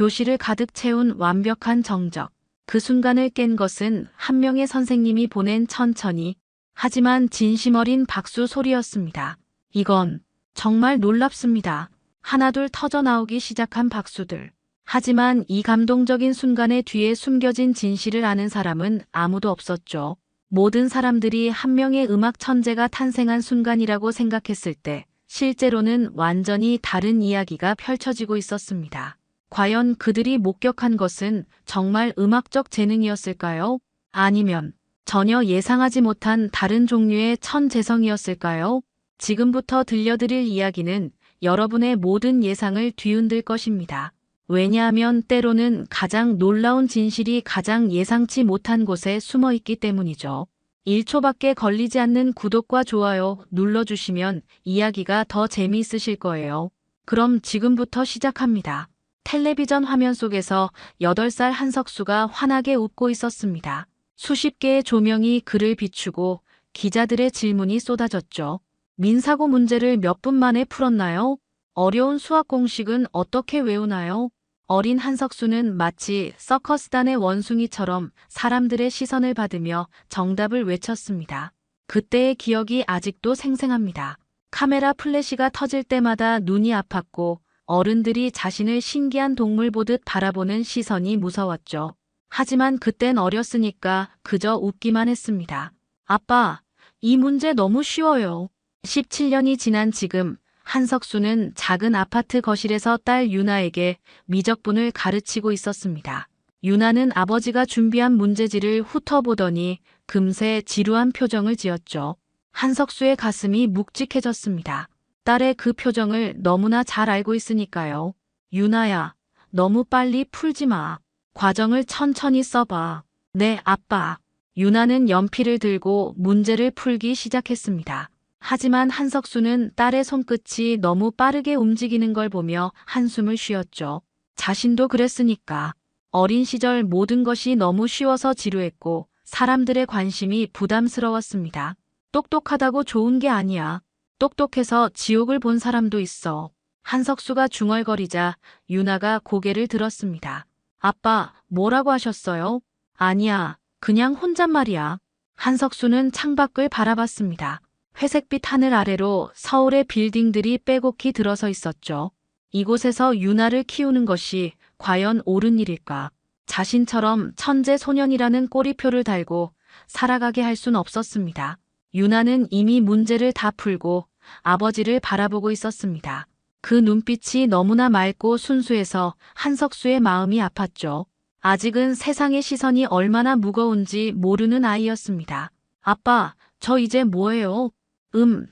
교실을 가득 채운 완벽한 정적. 그 순간을 깬 것은 한 명의 선생님이 보낸 천천히 하지만 진심 어린 박수 소리였습니다. 이건 정말 놀랍습니다. 하나둘 터져 나오기 시작한 박수들. 하지만 이 감동적인 순간의 뒤에 숨겨진 진실을 아는 사람은 아무도 없었죠. 모든 사람들이 한 명의 음악 천재가 탄생한 순간이라고 생각했을 때 실제로는 완전히 다른 이야기가 펼쳐지고 있었습니다. 과연 그들이 목격한 것은 정말 음악적 재능이었을까요? 아니면 전혀 예상하지 못한 다른 종류의 천재성이었을까요? 지금부터 들려드릴 이야기는 여러분의 모든 예상을 뒤흔들 것입니다. 왜냐하면 때로는 가장 놀라운 진실이 가장 예상치 못한 곳에 숨어 있기 때문이죠. 1초밖에 걸리지 않는 구독과 좋아요 눌러주시면 이야기가 더 재미있으실 거예요. 그럼 지금부터 시작합니다. 텔레비전 화면 속에서 8살 한석수가 환하게 웃고 있었습니다. 수십 개의 조명이 그를 비추고 기자들의 질문이 쏟아졌죠. 민사고 문제를 몇 분 만에 풀었나요? 어려운 수학 공식은 어떻게 외우나요? 어린 한석수는 마치 서커스단의 원숭이처럼 사람들의 시선을 받으며 정답을 외쳤습니다. 그때의 기억이 아직도 생생합니다. 카메라 플래시가 터질 때마다 눈이 아팠고 어른들이 자신을 신기한 동물 보듯 바라보는 시선이 무서웠죠. 하지만 그땐 어렸으니까 그저 웃기만 했습니다. 아빠, 이 문제 너무 쉬워요. 17년이 지난 지금 한석수는 작은 아파트 거실에서 딸 유나에게 미적분을 가르치고 있었습니다. 유나는 아버지가 준비한 문제지를 훑어보더니 금세 지루한 표정을 지었죠. 한석수의 가슴이 묵직해졌습니다. 딸의 그 표정을 너무나 잘 알고 있으니까요. 유나야, 너무 빨리 풀지 마. 과정을 천천히 써봐. 네, 아빠. 유나는 연필을 들고 문제를 풀기 시작했습니다. 하지만 한석수는 딸의 손끝이 너무 빠르게 움직이는 걸 보며 한숨을 쉬었죠. 자신도 그랬으니까. 어린 시절 모든 것이 너무 쉬워서 지루했고 사람들의 관심이 부담스러웠습니다. 똑똑하다고 좋은 게 아니야. 똑똑해서 지옥을 본 사람도 있어. 한석수가 중얼거리자 유나가 고개를 들었습니다. 아빠, 뭐라고 하셨어요? 아니야, 그냥 혼잣말이야. 한석수는 창밖을 바라봤습니다. 회색빛 하늘 아래로 서울의 빌딩들이 빼곡히 들어서 있었죠. 이곳에서 유나를 키우는 것이 과연 옳은 일일까? 자신처럼 천재 소년이라는 꼬리표를 달고 살아가게 할 순 없었습니다. 유나는 이미 문제를 다 풀고 아버지를 바라보고 있었습니다. 그 눈빛이 너무나 맑고 순수해서 한석수의 마음이 아팠죠. 아직은 세상의 시선이 얼마나 무거운지 모르는 아이였습니다. 아빠, 저 이제 뭐해요?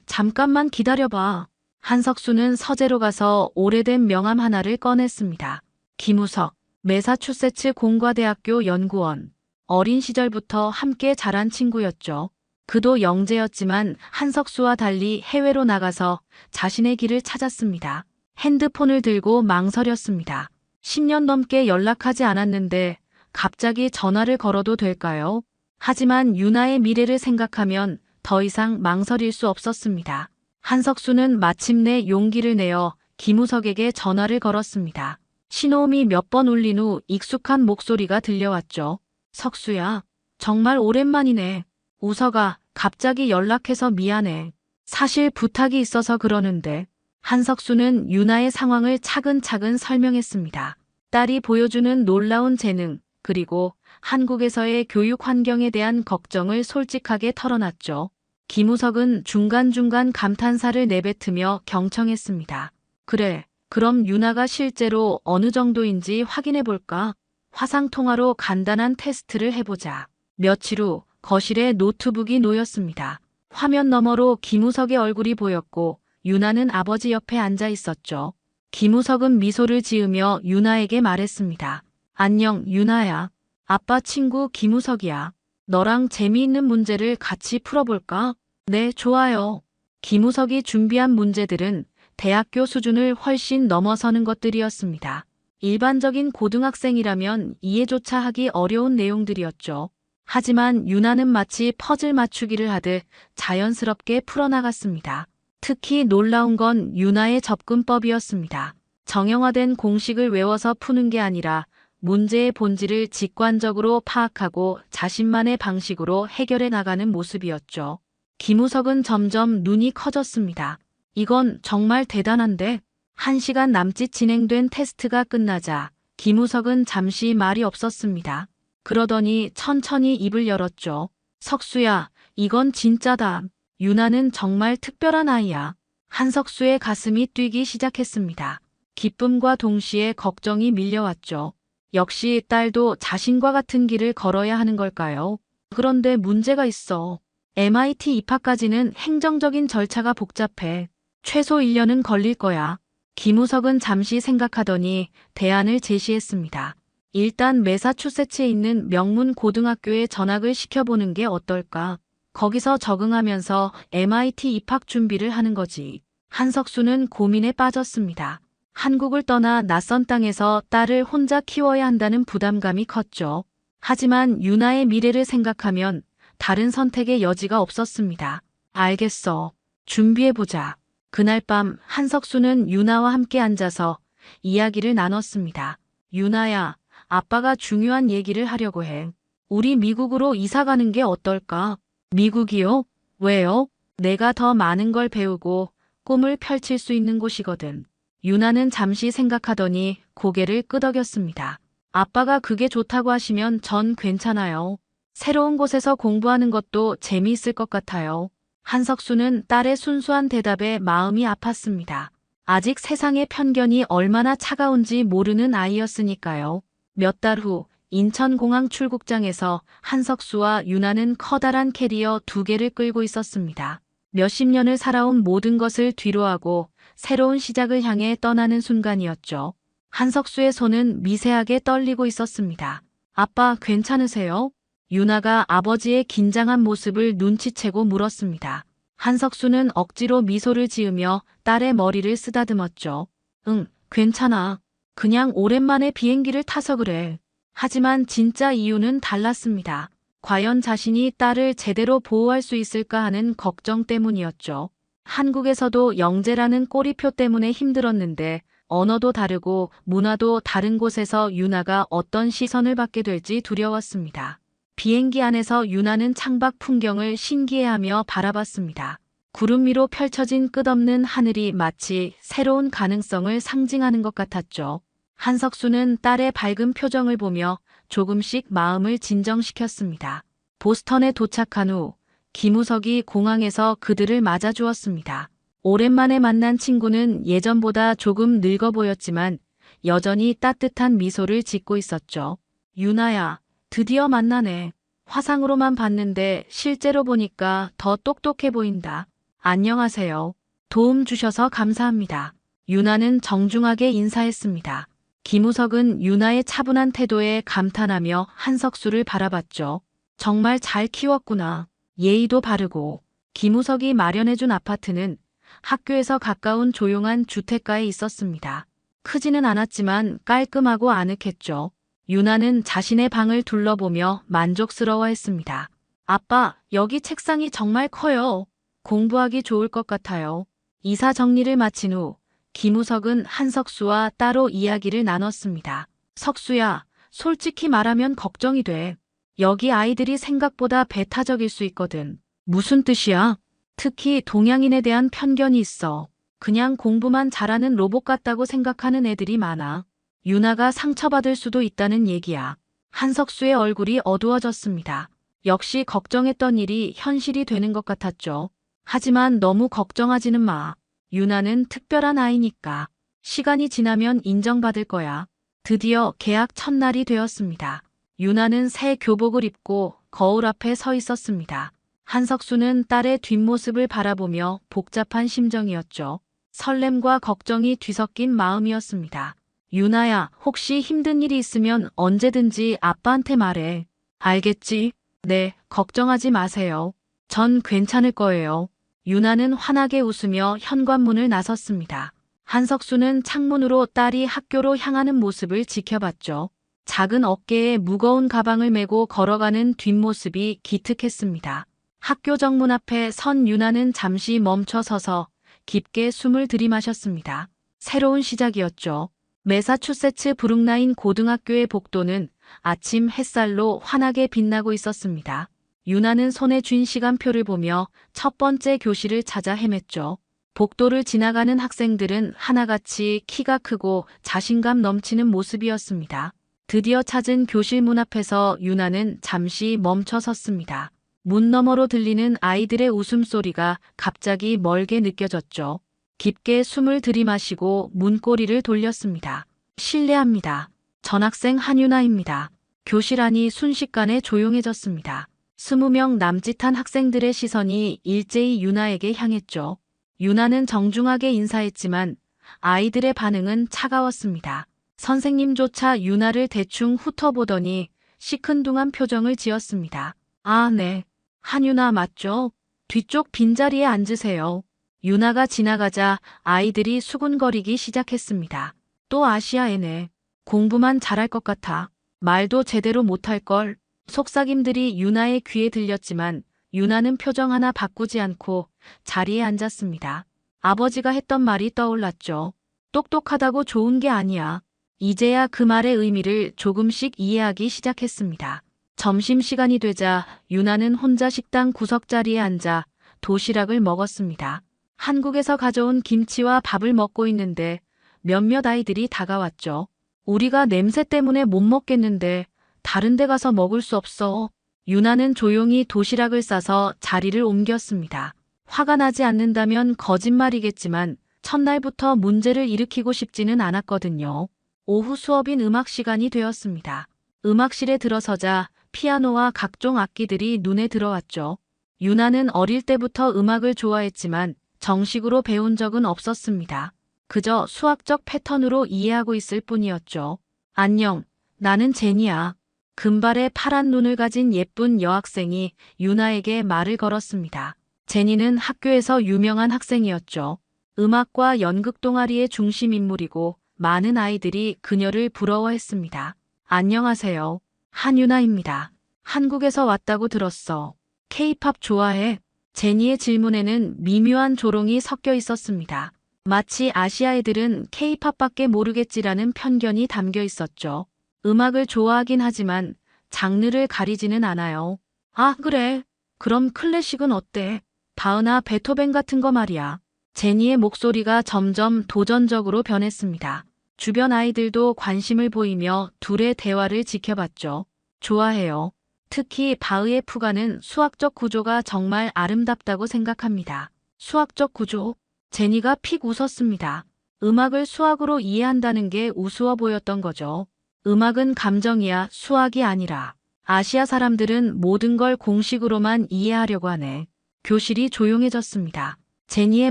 잠깐만 기다려봐. 한석수는 서재로 가서 오래된 명함 하나를 꺼냈습니다. 김우석, 매사추세츠 공과대학교 연구원. 어린 시절부터 함께 자란 친구였죠. 그도 영재였지만 한석수와 달리 해외로 나가서 자신의 길을 찾았습니다. 핸드폰을 들고 망설였습니다. 10년 넘게 연락하지 않았는데 갑자기 전화를 걸어도 될까요? 하지만 유나의 미래를 생각하면 더 이상 망설일 수 없었습니다. 한석수는 마침내 용기를 내어 김우석에게 전화를 걸었습니다. 신호음이 몇 번 울린 후 익숙한 목소리가 들려왔죠. 석수야, 정말 오랜만이네. 우석아, 갑자기 연락해서 미안해. 사실 부탁이 있어서 그러는데. 한석수는 유나의 상황을 차근차근 설명했습니다. 딸이 보여주는 놀라운 재능, 그리고 한국에서의 교육 환경에 대한 걱정을 솔직하게 털어놨죠. 김우석은 중간중간 감탄사를 내뱉으며 경청했습니다. 그래, 그럼 유나가 실제로 어느 정도인지 확인해볼까? 화상통화로 간단한 테스트를 해보자. 며칠 후 거실에 노트북이 놓였습니다. 화면 너머로 김우석의 얼굴이 보였고 유나는 아버지 옆에 앉아 있었죠. 김우석은 미소를 지으며 유나에게 말했습니다. 안녕, 유나야. 아빠 친구 김우석이야. 너랑 재미있는 문제를 같이 풀어볼까? 네, 좋아요. 김우석이 준비한 문제들은 대학교 수준을 훨씬 넘어서는 것들이었습니다. 일반적인 고등학생이라면 이해조차 하기 어려운 내용들이었죠. 하지만 유나는 마치 퍼즐 맞추기를 하듯 자연스럽게 풀어나갔습니다. 특히 놀라운 건 유나의 접근법이었습니다. 정형화된 공식을 외워서 푸는 게 아니라 문제의 본질을 직관적으로 파악하고 자신만의 방식으로 해결해 나가는 모습이었죠. 김우석은 점점 눈이 커졌습니다. 이건 정말 대단한데? 1시간 남짓 진행된 테스트가 끝나자 김우석은 잠시 말이 없었습니다. 그러더니 천천히 입을 열었죠. 석수야, 이건 진짜다. 유나는 정말 특별한 아이야. 한석수의 가슴이 뛰기 시작했습니다. 기쁨과 동시에 걱정이 밀려왔죠. 역시 딸도 자신과 같은 길을 걸어야 하는 걸까요? 그런데 문제가 있어. MIT 입학까지는 행정적인 절차가 복잡해. 최소 1년은 걸릴 거야. 김우석은 잠시 생각하더니 대안을 제시했습니다. 일단 매사추세츠에 있는 명문 고등학교에 전학을 시켜보는 게 어떨까? 거기서 적응하면서 MIT 입학 준비를 하는 거지. 한석수는 고민에 빠졌습니다. 한국을 떠나 낯선 땅에서 딸을 혼자 키워야 한다는 부담감이 컸죠. 하지만 유나의 미래를 생각하면 다른 선택의 여지가 없었습니다. 알겠어. 준비해보자. 그날 밤 한석수는 유나와 함께 앉아서 이야기를 나눴습니다. 유나야, 아빠가 중요한 얘기를 하려고 해. 우리 미국으로 이사 가는 게 어떨까? 미국이요? 왜요? 내가 더 많은 걸 배우고 꿈을 펼칠 수 있는 곳이거든. 유나는 잠시 생각하더니 고개를 끄덕였습니다. 아빠가 그게 좋다고 하시면 전 괜찮아요. 새로운 곳에서 공부하는 것도 재미있을 것 같아요. 한석수는 딸의 순수한 대답에 마음이 아팠습니다. 아직 세상의 편견이 얼마나 차가운지 모르는 아이였으니까요. 몇 달 후 인천공항 출국장에서 한석수와 유나는 커다란 캐리어 2개를 끌고 있었습니다. 몇십 년을 살아온 모든 것을 뒤로하고 새로운 시작을 향해 떠나는 순간이었죠. 한석수의 손은 미세하게 떨리고 있었습니다. 아빠 괜찮으세요? 유나가 아버지의 긴장한 모습을 눈치채고 물었습니다. 한석수는 억지로 미소를 지으며 딸의 머리를 쓰다듬었죠. 응, 괜찮아. 그냥 오랜만에 비행기를 타서 그래. 하지만 진짜 이유는 달랐습니다. 과연 자신이 딸을 제대로 보호할 수 있을까 하는 걱정 때문이었죠. 한국에서도 영재라는 꼬리표 때문에 힘들었는데 언어도 다르고 문화도 다른 곳에서 유나가 어떤 시선을 받게 될지 두려웠습니다. 비행기 안에서 유나는 창밖 풍경을 신기해하며 바라봤습니다. 구름 위로 펼쳐진 끝없는 하늘이 마치 새로운 가능성을 상징하는 것 같았죠. 한석수는 딸의 밝은 표정을 보며 조금씩 마음을 진정시켰습니다. 보스턴에 도착한 후 김우석이 공항에서 그들을 맞아주었습니다. 오랜만에 만난 친구는 예전보다 조금 늙어 보였지만 여전히 따뜻한 미소를 짓고 있었죠. 유나야, 드디어 만나네. 화상으로만 봤는데 실제로 보니까 더 똑똑해 보인다. 안녕하세요. 도움 주셔서 감사합니다. 유나는 정중하게 인사했습니다. 김우석은 유나의 차분한 태도에 감탄하며 한석수를 바라봤죠. 정말 잘 키웠구나. 예의도 바르고. 김우석이 마련해준 아파트는 학교에서 가까운 조용한 주택가에 있었습니다. 크지는 않았지만 깔끔하고 아늑했죠. 유나는 자신의 방을 둘러보며 만족스러워했습니다. 아빠, 여기 책상이 정말 커요. 공부하기 좋을 것 같아요. 이사 정리를 마친 후 김우석은 한석수와 따로 이야기를 나눴습니다. 석수야, 솔직히 말하면 걱정이 돼. 여기 아이들이 생각보다 배타적일 수 있거든. 무슨 뜻이야? 특히 동양인에 대한 편견이 있어. 그냥 공부만 잘하는 로봇 같다고 생각하는 애들이 많아. 유나가 상처받을 수도 있다는 얘기야. 한석수의 얼굴이 어두워졌습니다. 역시 걱정했던 일이 현실이 되는 것 같았죠. 하지만 너무 걱정하지는 마. 유나는 특별한 아이니까. 시간이 지나면 인정받을 거야. 드디어 개학 첫날이 되었습니다. 유나는 새 교복을 입고 거울 앞에 서 있었습니다. 한석수는 딸의 뒷모습을 바라보며 복잡한 심정이었죠. 설렘과 걱정이 뒤섞인 마음이었습니다. 유나야, 혹시 힘든 일이 있으면 언제든지 아빠한테 말해. 알겠지? 네, 걱정하지 마세요. 전 괜찮을 거예요. 유나는 환하게 웃으며 현관문을 나섰습니다. 한석수는 창문으로 딸이 학교로 향하는 모습을 지켜봤죠. 작은 어깨에 무거운 가방을 메고 걸어가는 뒷모습이 기특했습니다. 학교 정문 앞에 선 유나는 잠시 멈춰 서서 깊게 숨을 들이마셨습니다. 새로운 시작이었죠. 매사추세츠 브룩라인 고등학교의 복도는 아침 햇살로 환하게 빛나고 있었습니다. 유나는 손에 쥔 시간표를 보며 첫 번째 교실을 찾아 헤맸죠. 복도를 지나가는 학생들은 하나같이 키가 크고 자신감 넘치는 모습이었습니다. 드디어 찾은 교실 문 앞에서 유나는 잠시 멈춰 섰습니다. 문 너머로 들리는 아이들의 웃음소리가 갑자기 멀게 느껴졌죠. 깊게 숨을 들이마시고 문고리를 돌렸습니다. 실례합니다. 전학생 한유나입니다. 교실 안이 순식간에 조용해졌습니다. 20명 남짓한 학생들의 시선이 일제히 유나에게 향했죠. 유나는 정중하게 인사했지만 아이들의 반응은 차가웠습니다. 선생님조차 유나를 대충 훑어보더니 시큰둥한 표정을 지었습니다. 아, 네. 한유나 맞죠? 뒤쪽 빈자리에 앉으세요. 유나가 지나가자 아이들이 수군거리기 시작했습니다. 또 아시아 애네. 공부만 잘할 것 같아. 말도 제대로 못할걸. 속삭임들이 유나의 귀에 들렸지만 유나는 표정 하나 바꾸지 않고 자리에 앉았습니다. 아버지가 했던 말이 떠올랐죠. 똑똑하다고 좋은 게 아니야. 이제야 그 말의 의미를 조금씩 이해하기 시작했습니다. 점심시간이 되자 유나는 혼자 식당 구석자리에 앉아 도시락을 먹었습니다. 한국에서 가져온 김치와 밥을 먹고 있는데 몇몇 아이들이 다가왔죠. 우리가 냄새 때문에 못 먹겠는데 다른 데 가서 먹을 수 없어. 유나는 조용히 도시락을 싸서 자리를 옮겼습니다. 화가 나지 않는다면 거짓말이겠지만 첫날부터 문제를 일으키고 싶지는 않았거든요. 오후 수업인 음악 시간이 되었습니다. 음악실에 들어서자 피아노와 각종 악기들이 눈에 들어왔죠. 유나는 어릴 때부터 음악을 좋아했지만 정식으로 배운 적은 없었습니다. 그저 수학적 패턴으로 이해하고 있을 뿐이었죠. 안녕, 나는 제니야. 금발의 파란 눈을 가진 예쁜 여학생이 유나에게 말을 걸었습니다. 제니는 학교에서 유명한 학생이었죠. 음악과 연극 동아리의 중심 인물이고 많은 아이들이 그녀를 부러워했습니다. 안녕하세요. 한유나입니다. 한국에서 왔다고 들었어. K-팝 좋아해? 제니의 질문에는 미묘한 조롱이 섞여 있었습니다. 마치 아시아 애들은 K-팝밖에 모르겠지라는 편견이 담겨 있었죠. 음악을 좋아하긴 하지만 장르를 가리지는 않아요. 아, 그래. 그럼 클래식은 어때? 바흐나 베토벤 같은 거 말이야. 제니의 목소리가 점점 도전적으로 변했습니다. 주변 아이들도 관심을 보이며 둘의 대화를 지켜봤죠. 좋아해요. 특히 바흐의 푸가는 수학적 구조가 정말 아름답다고 생각합니다. 수학적 구조? 제니가 픽 웃었습니다. 음악을 수학으로 이해한다는 게 우스워 보였던 거죠. 음악은 감정이야, 수학이 아니라. 아시아 사람들은 모든 걸 공식으로만 이해하려고 하네. 교실이 조용해졌습니다. 제니의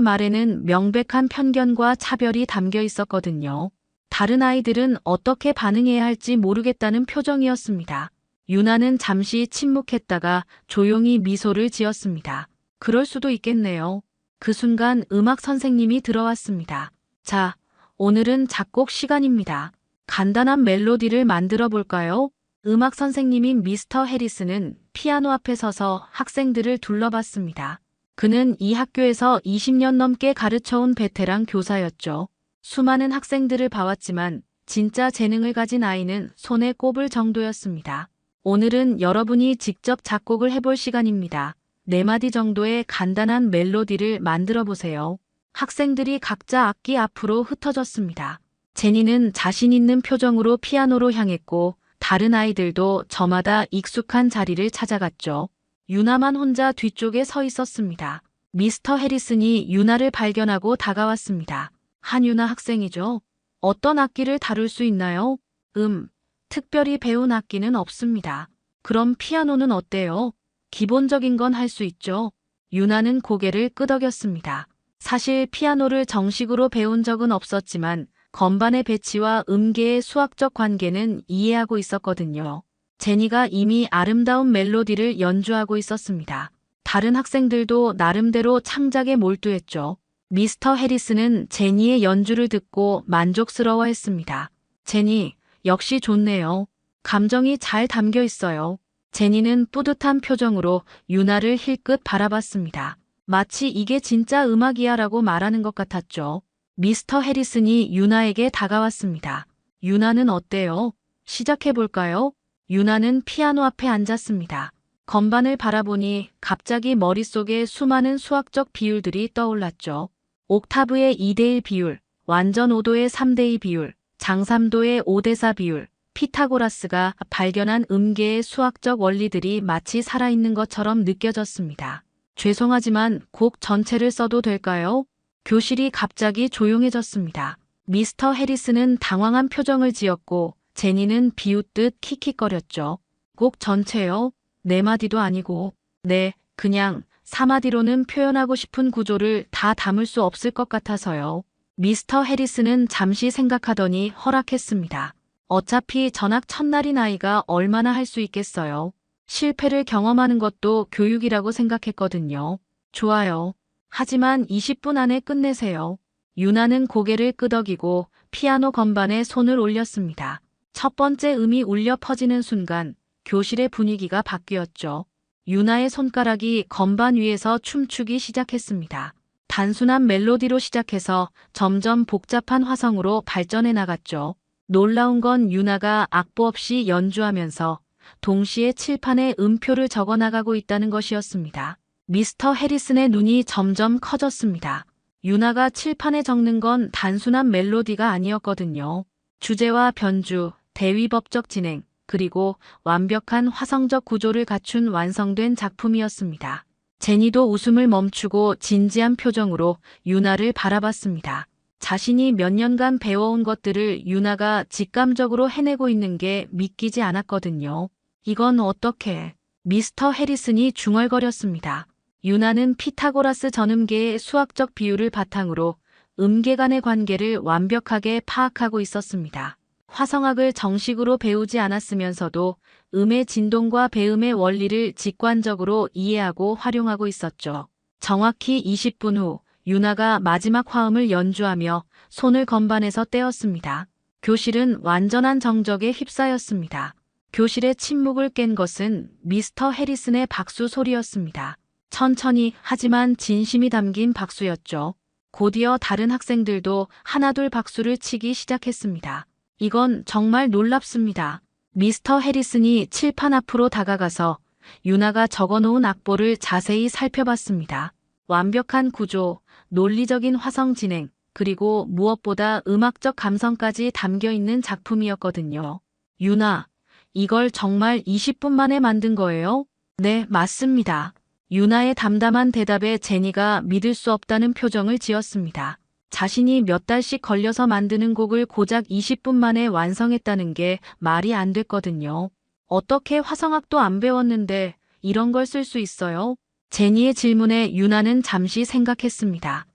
말에는 명백한 편견과 차별이 담겨 있었거든요. 다른 아이들은 어떻게 반응해야 할지 모르겠다는 표정이었습니다. 유나는 잠시 침묵했다가 조용히 미소를 지었습니다. 그럴 수도 있겠네요. 그 순간 음악 선생님이 들어왔습니다. 자, 오늘은 작곡 시간입니다. 간단한 멜로디를 만들어 볼까요? 음악 선생님인 미스터 해리스는 피아노 앞에 서서 학생들을 둘러봤습니다. 그는 이 학교에서 20년 넘게 가르쳐온 베테랑 교사였죠. 수많은 학생들을 봐왔지만 진짜 재능을 가진 아이는 손에 꼽을 정도였습니다. 오늘은 여러분이 직접 작곡을 해볼 시간입니다. 4마디 정도의 간단한 멜로디를 만들어 보세요. 학생들이 각자 악기 앞으로 흩어졌습니다. 제니는 자신 있는 표정으로 피아노로 향했고 다른 아이들도 저마다 익숙한 자리를 찾아갔죠. 유나만 혼자 뒤쪽에 서 있었습니다. 미스터 해리슨이 유나를 발견하고 다가왔습니다. 한유나 학생이죠. 어떤 악기를 다룰 수 있나요? 특별히 배운 악기는 없습니다. 그럼 피아노는 어때요? 기본적인 건 할 수 있죠. 유나는 고개를 끄덕였습니다. 사실 피아노를 정식으로 배운 적은 없었지만 건반의 배치와 음계의 수학적 관계는 이해하고 있었거든요. 제니가 이미 아름다운 멜로디를 연주하고 있었습니다. 다른 학생들도 나름대로 창작에 몰두했죠. 미스터 해리스는 제니의 연주를 듣고 만족스러워했습니다. 제니, 역시 좋네요. 감정이 잘 담겨 있어요. 제니는 뿌듯한 표정으로 유나를 힐끗 바라봤습니다. 마치 이게 진짜 음악이야 라고 말하는 것 같았죠. 미스터 해리슨이 유나에게 다가왔습니다. 유나는 어때요? 시작해볼까요? 유나는 피아노 앞에 앉았습니다. 건반을 바라보니 갑자기 머릿속에 수많은 수학적 비율들이 떠올랐죠. 옥타브의 2대1 비율, 완전 5도의 3대2 비율, 장삼도의 5대4 비율, 피타고라스가 발견한 음계의 수학적 원리들이 마치 살아있는 것처럼 느껴졌습니다. 죄송하지만 곡 전체를 써도 될까요? 교실이 갑자기 조용해졌습니다. 미스터 해리슨은 당황한 표정을 지었고 제니는 비웃듯 킥킥거렸죠. 곡 전체요? 네 마디도 아니고. 네, 그냥 4마디로는 표현하고 싶은 구조를 다 담을 수 없을 것 같아서요. 미스터 해리슨은 잠시 생각하더니 허락했습니다. 어차피 전학 첫날인 아이가 얼마나 할 수 있겠어요. 실패를 경험하는 것도 교육이라고 생각했거든요. 좋아요. 하지만 20분 안에 끝내세요. 유나는 고개를 끄덕이고 피아노 건반에 손을 올렸습니다. 첫 번째 음이 울려 퍼지는 순간 교실의 분위기가 바뀌었죠. 유나의 손가락이 건반 위에서 춤추기 시작했습니다. 단순한 멜로디로 시작해서 점점 복잡한 화성으로 발전해 나갔죠. 놀라운 건 유나가 악보 없이 연주하면서 동시에 칠판에 음표를 적어 나가고 있다는 것이었습니다. 미스터 해리슨의 눈이 점점 커졌습니다. 유나가 칠판에 적는 건 단순한 멜로디가 아니었거든요. 주제와 변주, 대위법적 진행, 그리고 완벽한 화성적 구조를 갖춘 완성된 작품이었습니다. 제니도 웃음을 멈추고 진지한 표정으로 유나를 바라봤습니다. 자신이 몇 년간 배워온 것들을 유나가 직감적으로 해내고 있는 게 믿기지 않았거든요. 이건 어떻게? 미스터 해리슨이 중얼거렸습니다. 유나는 피타고라스 전음계의 수학적 비율을 바탕으로 음계 간의 관계를 완벽하게 파악하고 있었습니다. 화성학을 정식으로 배우지 않았으면서도 음의 진동과 배음의 원리를 직관적으로 이해하고 활용하고 있었죠. 정확히 20분 후 유나가 마지막 화음을 연주하며 손을 건반에서 떼었습니다. 교실은 완전한 정적에 휩싸였습니다. 교실의 침묵을 깬 것은 미스터 해리슨의 박수 소리였습니다. 천천히 하지만 진심이 담긴 박수였죠. 곧이어 다른 학생들도 하나둘 박수를 치기 시작했습니다. 이건 정말 놀랍습니다. 미스터 해리슨이 칠판 앞으로 다가가서 유나가 적어놓은 악보를 자세히 살펴봤습니다. 완벽한 구조, 논리적인 화성 진행, 그리고 무엇보다 음악적 감성까지 담겨 있는 작품이었거든요. 유나, 이걸 정말 20분 만에 만든 거예요? 네, 맞습니다. 유나의 담담한 대답에 제니가 믿을 수 없다는 표정을 지었습니다. 자신이 몇 달씩 걸려서 만드는 곡을 고작 20분 만에 완성했다는 게 말이 안 됐거든요. 어떻게 화성학도 안 배웠는데 이런 걸 쓸 수 있어요? 제니의 질문에 유나는 잠시 생각했습니다.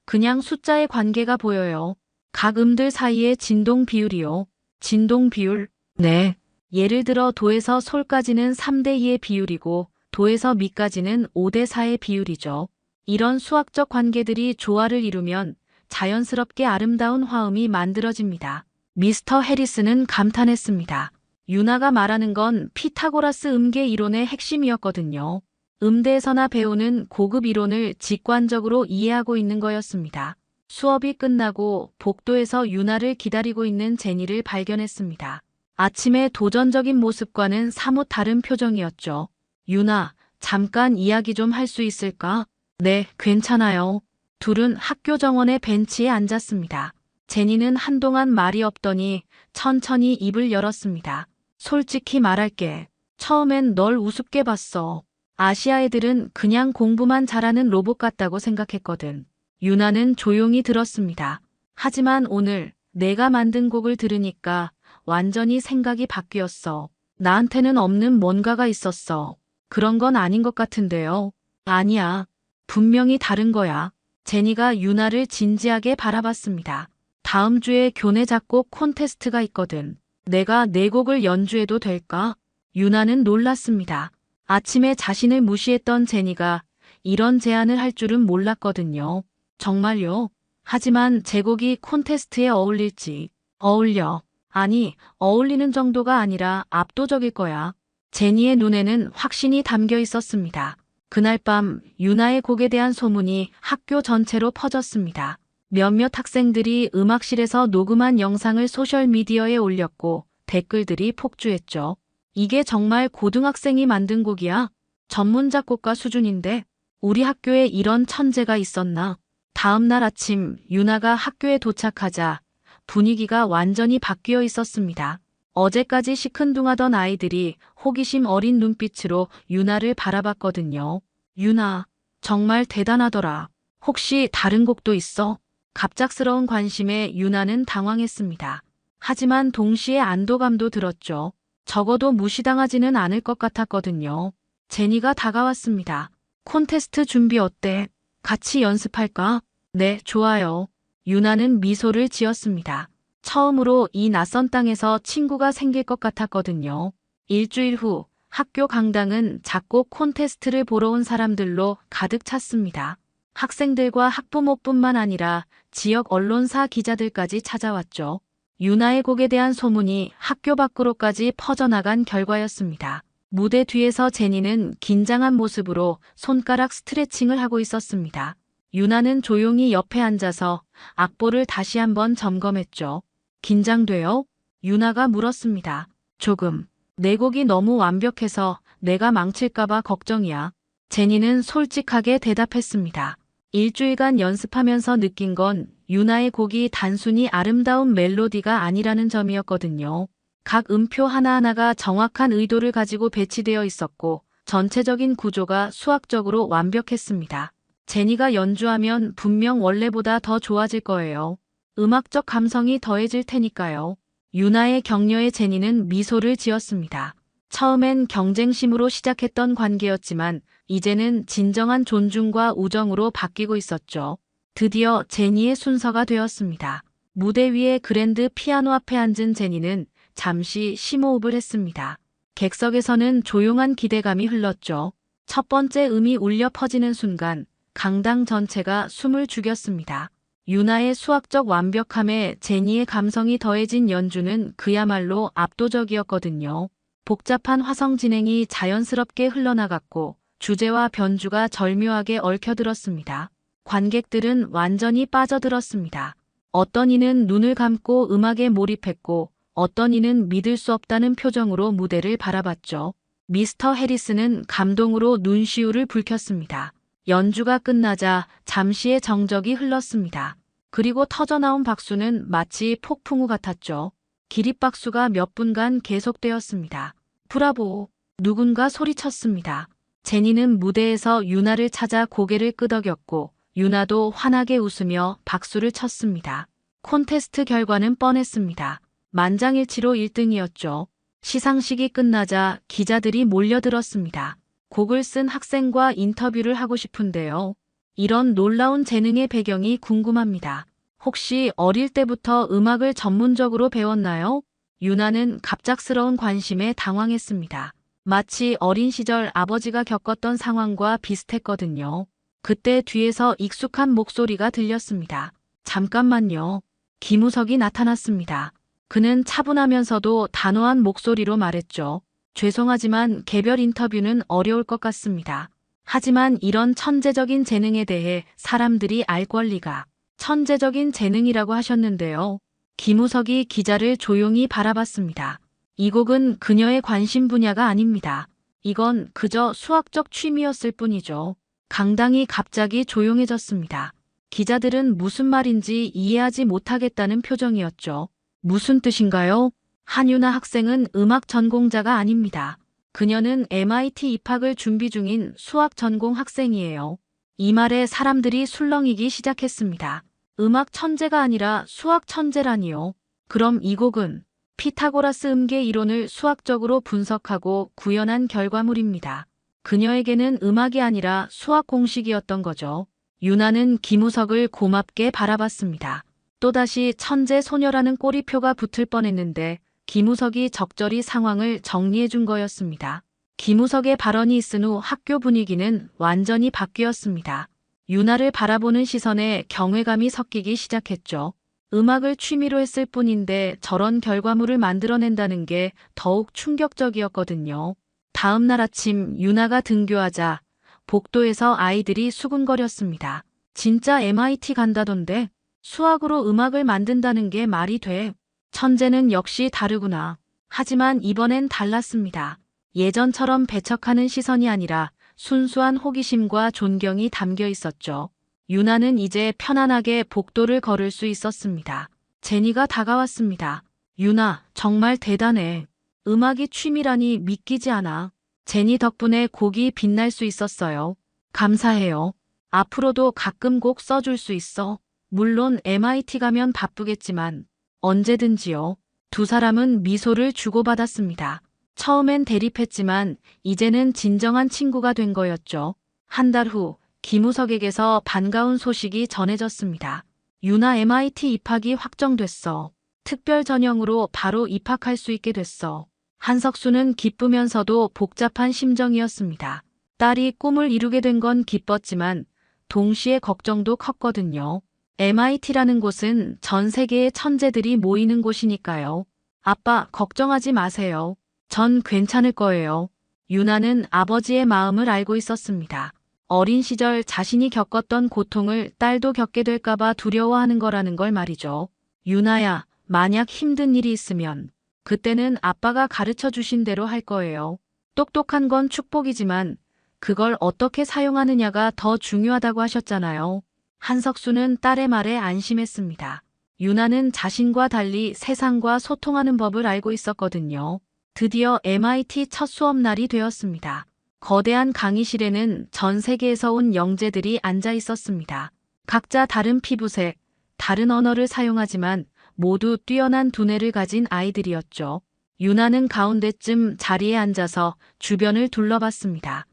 그냥 숫자의 관계가 보여요. 각 음들 사이의 진동 비율이요. 진동 비율? 네. 예를 들어 도에서 솔까지는 3대2의 비율이고 도에서 미까지는 5대4의 비율이죠. 이런 수학적 관계들이 조화를 이루면 자연스럽게 아름다운 화음이 만들어집니다. 미스터 해리슨은 감탄했습니다. 유나가 말하는 건 피타고라스 음계 이론의 핵심이었거든요. 음대에서나 배우는 고급 이론을 직관적으로 이해하고 있는 거였습니다. 수업이 끝나고 복도에서 유나를 기다리고 있는 제니를 발견했습니다. 아침의 도전적인 모습과는 사뭇 다른 표정이었죠. 유나, 잠깐 이야기 좀 할 수 있을까? 네, 괜찮아요. 둘은 학교 정원의 벤치에 앉았습니다. 제니는 한동안 말이 없더니 천천히 입을 열었습니다. 솔직히 말할게. 처음엔 널 우습게 봤어. 아시아 애들은 그냥 공부만 잘하는 로봇 같다고 생각했거든. 유나는 조용히 들었습니다. 하지만 오늘 내가 만든 곡을 들으니까 완전히 생각이 바뀌었어. 나한테는 없는 뭔가가 있었어. 그런 건 아닌 것 같은데요. 아니야. 분명히 다른 거야. 제니가 유나를 진지하게 바라봤습니다. 다음 주에 교내 작곡 콘테스트가 있거든. 내가 내 곡을 연주해도 될까? 유나는 놀랐습니다. 아침에 자신을 무시했던 제니가 이런 제안을 할 줄은 몰랐거든요. 정말요? 하지만 제 곡이 콘테스트에 어울릴지. 어울려. 아니, 어울리는 정도가 아니라 압도적일 거야. 제니의 눈에는 확신이 담겨 있었습니다. 그날 밤 유나의 곡에 대한 소문이 학교 전체로 퍼졌습니다. 몇몇 학생들이 음악실에서 녹음한 영상을 소셜미디어에 올렸고 댓글들이 폭주했죠. 이게 정말 고등학생이 만든 곡이야? 전문 작곡가 수준인데 우리 학교에 이런 천재가 있었나? 다음 날 아침 유나가 학교에 도착하자 분위기가 완전히 바뀌어 있었습니다. 어제까지 시큰둥하던 아이들이 호기심 어린 눈빛으로 유나를 바라봤거든요. 유나, 정말 대단하더라. 혹시 다른 곡도 있어? 갑작스러운 관심에 유나는 당황했습니다. 하지만 동시에 안도감도 들었죠. 적어도 무시당하지는 않을 것 같았거든요. 제니가 다가왔습니다. 콘테스트 준비 어때? 같이 연습할까? 네, 좋아요. 유나는 미소를 지었습니다. 처음으로 이 낯선 땅에서 친구가 생길 것 같았거든요. 일주일 후 학교 강당은 작곡 콘테스트를 보러 온 사람들로 가득 찼습니다. 학생들과 학부모뿐만 아니라 지역 언론사 기자들까지 찾아왔죠. 유나의 곡에 대한 소문이 학교 밖으로까지 퍼져나간 결과였습니다. 무대 뒤에서 제니는 긴장한 모습으로 손가락 스트레칭을 하고 있었습니다. 유나는 조용히 옆에 앉아서 악보를 다시 한번 점검했죠. 긴장돼요? 유나가 물었습니다. 조금. 내 곡이 너무 완벽해서 내가 망칠까봐 걱정이야. 제니는 솔직하게 대답했습니다. 일주일간 연습하면서 느낀 건 유나의 곡이 단순히 아름다운 멜로디가 아니라는 점이었거든요. 각 음표 하나하나가 정확한 의도를 가지고 배치되어 있었고 전체적인 구조가 수학적으로 완벽했습니다. 제니가 연주하면 분명 원래보다 더 좋아질 거예요. 음악적 감성이 더해질 테니까요. 유나의 격려에 제니는 미소를 지었습니다. 처음엔 경쟁심으로 시작했던 관계였지만 이제는 진정한 존중과 우정으로 바뀌고 있었죠. 드디어 제니의 순서가 되었습니다. 무대 위에 그랜드 피아노 앞에 앉은 제니는 잠시 심호흡을 했습니다. 객석에서는 조용한 기대감이 흘렀죠. 첫 번째 음이 울려 퍼지는 순간 강당 전체가 숨을 죽였습니다. 유나의 수학적 완벽함에 제니의 감성이 더해진 연주는 그야말로 압도적이었거든요. 복잡한 화성 진행이 자연스럽게 흘러나갔고 주제와 변주가 절묘하게 얽혀들었습니다. 관객들은 완전히 빠져들었습니다. 어떤 이는 눈을 감고 음악에 몰입했고 어떤 이는 믿을 수 없다는 표정으로 무대를 바라봤죠. 미스터 해리스는 감동으로 눈시울을 붉혔습니다. 연주가 끝나자 잠시의 정적이 흘렀습니다. 그리고 터져나온 박수는 마치 폭풍우 같았죠. 기립박수가 몇 분간 계속되었습니다. 브라보! 누군가 소리쳤습니다. 제니는 무대에서 유나를 찾아 고개를 끄덕였고 유나도 환하게 웃으며 박수를 쳤습니다. 콘테스트 결과는 뻔했습니다. 만장일치로 1등이었죠. 시상식이 끝나자 기자들이 몰려들었습니다. 곡을 쓴 학생과 인터뷰를 하고 싶은데요. 이런 놀라운 재능의 배경이 궁금합니다. 혹시 어릴 때부터 음악을 전문적으로 배웠나요? 유나는 갑작스러운 관심에 당황했습니다. 마치 어린 시절 아버지가 겪었던 상황과 비슷했거든요. 그때 뒤에서 익숙한 목소리가 들렸습니다. 잠깐만요. 김우석이 나타났습니다. 그는 차분하면서도 단호한 목소리로 말했죠. 죄송하지만 개별 인터뷰는 어려울 것 같습니다. 하지만 이런 천재적인 재능에 대해 사람들이 알 권리가. 천재적인 재능이라고 하셨는데요. 김우석이 기자를 조용히 바라봤습니다. 이 곡은 그녀의 관심 분야가 아닙니다. 이건 그저 수학적 취미였을 뿐이죠. 강당이 갑자기 조용해졌습니다. 기자들은 무슨 말인지 이해하지 못하겠다는 표정이었죠. 무슨 뜻인가요? 한유나 학생은 음악 전공자가 아닙니다. 그녀는 MIT 입학을 준비 중인 수학 전공 학생이에요. 이 말에 사람들이 술렁이기 시작했습니다. 음악 천재가 아니라 수학 천재라니요. 그럼 이 곡은 피타고라스 음계 이론을 수학적으로 분석하고 구현한 결과물입니다. 그녀에게는 음악이 아니라 수학 공식이었던 거죠. 유나는 김우석을 고맙게 바라봤습니다. 또다시 천재 소녀라는 꼬리표가 붙을 뻔했는데 김우석이 적절히 상황을 정리해 준 거였습니다. 김우석의 발언이 있은 후 학교 분위기는 완전히 바뀌었습니다. 유나를 바라보는 시선에 경외감이 섞이기 시작했죠. 음악을 취미로 했을 뿐인데 저런 결과물을 만들어낸다는 게 더욱 충격적이었거든요. 다음 날 아침 유나가 등교하자 복도에서 아이들이 수군거렸습니다. 진짜 MIT 간다던데? 수학으로 음악을 만든다는 게 말이 돼. 천재는 역시 다르구나. 하지만 이번엔 달랐습니다. 예전처럼 배척하는 시선이 아니라 순수한 호기심과 존경이 담겨 있었죠. 유나는 이제 편안하게 복도를 걸을 수 있었습니다. 제니가 다가왔습니다. 유나, 정말 대단해. 음악이 취미라니 믿기지 않아. 제니 덕분에 곡이 빛날 수 있었어요. 감사해요. 앞으로도 가끔 곡 써줄 수 있어. 물론 MIT 가면 바쁘겠지만 언제든지요. 두 사람은 미소를 주고받았습니다. 처음엔 대립했지만 이제는 진정한 친구가 된 거였죠. 한 달 후 김우석에게서 반가운 소식이 전해졌습니다. 유나 MIT 입학이 확정됐어. 특별 전형으로 바로 입학할 수 있게 됐어. 한석수는 기쁘면서도 복잡한 심정이었습니다. 딸이 꿈을 이루게 된 건 기뻤지만 동시에 걱정도 컸거든요. MIT라는 곳은 전 세계의 천재들이 모이는 곳이니까요. 아빠, 걱정하지 마세요. 전 괜찮을 거예요. 유나는 아버지의 마음을 알고 있었습니다. 어린 시절 자신이 겪었던 고통을 딸도 겪게 될까봐 두려워하는 거라는 걸 말이죠. 유나야, 만약 힘든 일이 있으면 그때는 아빠가 가르쳐 주신 대로 할 거예요. 똑똑한 건 축복이지만 그걸 어떻게 사용하느냐가 더 중요하다고 하셨잖아요. 한석수는 딸의 말에 안심했습니다. 유나는 자신과 달리 세상과 소통하는 법을 알고 있었거든요. 드디어 MIT 첫 수업 날이 되었습니다. 거대한 강의실에는 전 세계에서 온 영재들이 앉아 있었습니다. 각자 다른 피부색, 다른 언어를 사용하지만 모두 뛰어난 두뇌를 가진 아이들이었죠. 유나는 가운데쯤 자리에 앉아서 주변을 둘러봤습니다.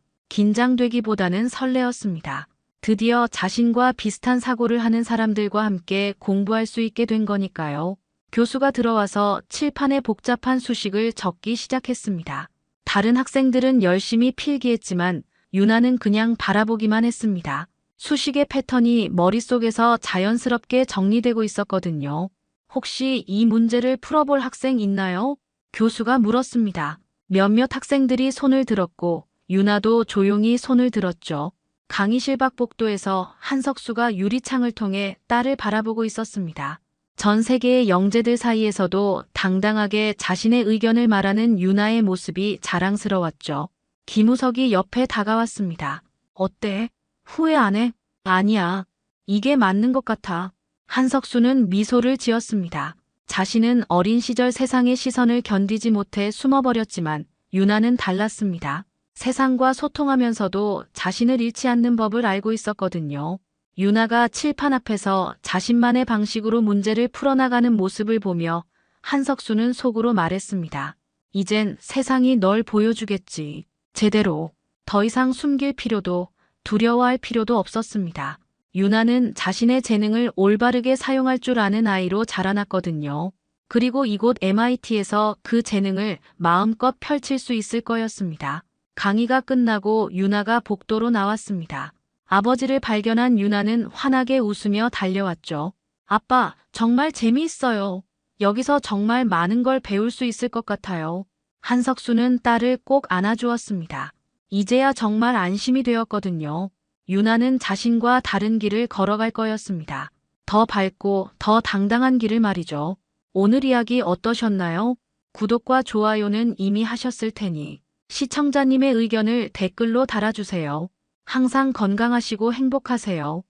긴장되기보다는 설레었습니다. 드디어 자신과 비슷한 사고를 하는 사람들과 함께 공부할 수 있게 된 거니까요. 교수가 들어와서 칠판에 복잡한 수식을 적기 시작했습니다. 다른 학생들은 열심히 필기했지만 유나는 그냥 바라보기만 했습니다. 수식의 패턴이 머릿속에서 자연스럽게 정리되고 있었거든요. 혹시 이 문제를 풀어볼 학생 있나요? 교수가 물었습니다. 몇몇 학생들이 손을 들었고 유나도 조용히 손을 들었죠. 강의실 밖 복도에서 한석수가 유리창을 통해 딸을 바라보고 있었습니다. 전 세계의 영재들 사이에서도 당당하게 자신의 의견을 말하는 유나의 모습이 자랑스러웠죠. 김우석이 옆에 다가왔습니다. 어때? 후회 안 해? 아니야. 이게 맞는 것 같아. 한석수는 미소를 지었습니다. 자신은 어린 시절 세상의 시선을 견디지 못해 숨어버렸지만 유나는 달랐습니다. 세상과 소통하면서도 자신을 잃지 않는 법을 알고 있었거든요. 유나가 칠판 앞에서 자신만의 방식으로 문제를 풀어나가는 모습을 보며 한석수는 속으로 말했습니다. 이젠 세상이 널 보여주겠지. 제대로. 더 이상 숨길 필요도 두려워할 필요도 없었습니다. 유나는 자신의 재능을 올바르게 사용할 줄 아는 아이로 자라났거든요. 그리고 이곳 MIT에서 그 재능을 마음껏 펼칠 수 있을 거였습니다. 강의가 끝나고 유나가 복도로 나왔습니다. 아버지를 발견한 유나는 환하게 웃으며 달려왔죠. 아빠, 정말 재미있어요. 여기서 정말 많은 걸 배울 수 있을 것 같아요. 한석수는 딸을 꼭 안아주었습니다. 이제야 정말 안심이 되었거든요. 유나는 자신과 다른 길을 걸어갈 거였습니다. 더 밝고 더 당당한 길을 말이죠. 오늘 이야기 어떠셨나요? 구독과 좋아요는 이미 하셨을 테니 시청자님의 의견을 댓글로 달아주세요. 항상 건강하시고 행복하세요.